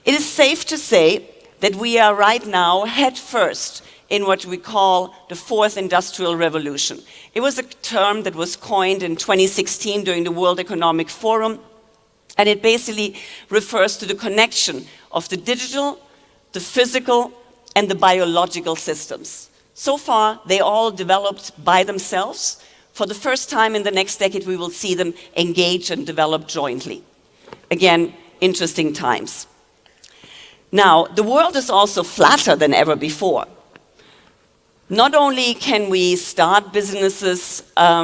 It is safe to say that we are right now head first in what we call the fourth industrial revolution. It was a term that was coined in 2016 during the World Economic Forum, and it basically refers to the connection of the digital, the physical, and the biological systems. So far, they all developed by themselves. For the first time in the next decade, we will see them engage and develop jointly. Again, interesting times. Now, the world is also flatter than ever before. Not only can we start businesses,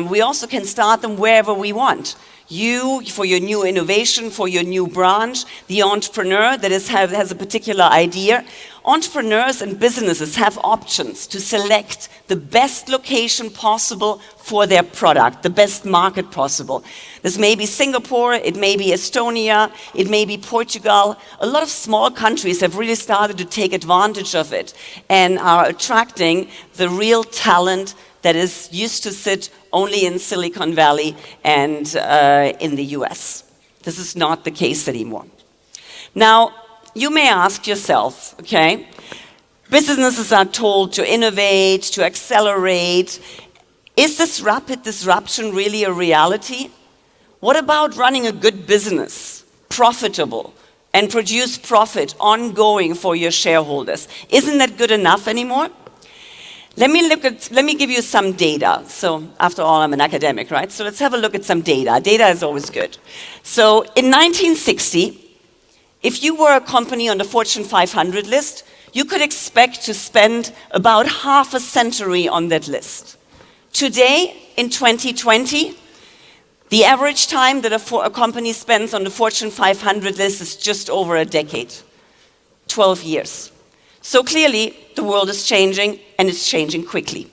we also can start them wherever we want. You, for your new innovation, for your new branch, the entrepreneur that has a particular idea. Entrepreneurs and businesses have options to select the best location possible for their product, the best market possible. This may be Singapore, it may be Estonia, it may be Portugal. A lot of small countries have really started to take advantage of it and are attracting the real talent that is used to sit only in Silicon Valley and in the US. This is not the case anymore. Now, you may ask yourself, okay, businesses are told to innovate, to accelerate. Is this rapid disruption really a reality? What about running a good business, profitable, and produce profit ongoing for your shareholders? Isn't that good enough anymore? Let me give you some data. So after all, I'm an academic, right? So let's have a look at some data. Data is always good. So in 1960, if you were a company on the Fortune 500 list, you could expect to spend about half a century on that list. Today, in 2020, the average time that a company spends on the Fortune 500 list is just over a decade, 12 years. So clearly, the world is changing, and it's changing quickly.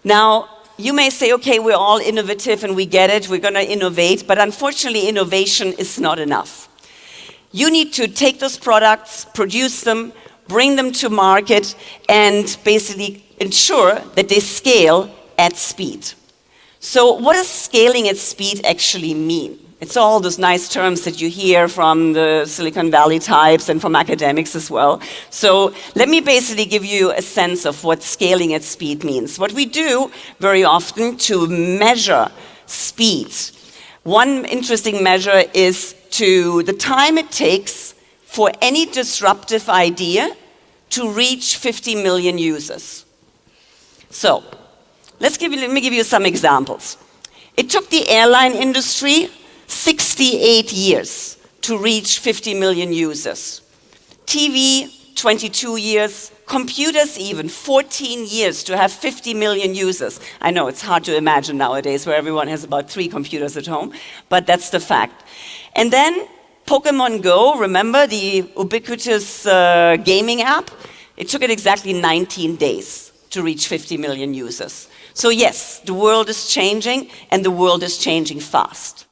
Now, you may say, okay, we're all innovative and we get it, we're going to innovate, but unfortunately, innovation is not enough. You need to take those products, produce them, bring them to market, and basically ensure that they scale at speed. So what does scaling at speed actually mean? It's all those nice terms that you hear from the Silicon Valley types and from academics as well. So let me basically give you a sense of what scaling at speed means. What we do very often to measure speed, one interesting measure is the time it takes for any disruptive idea to reach 50 million users. So let me give you some examples. It took the airline industry 68 years to reach 50 million users. TV, 22 years. Computers even, 14 years to have 50 million users. I know it's hard to imagine nowadays where everyone has about 3 computers at home, but that's the fact. And then Pokemon Go, remember the ubiquitous gaming app? It took it exactly 19 days to reach 50 million users. So yes, the world is changing, and the world is changing fast.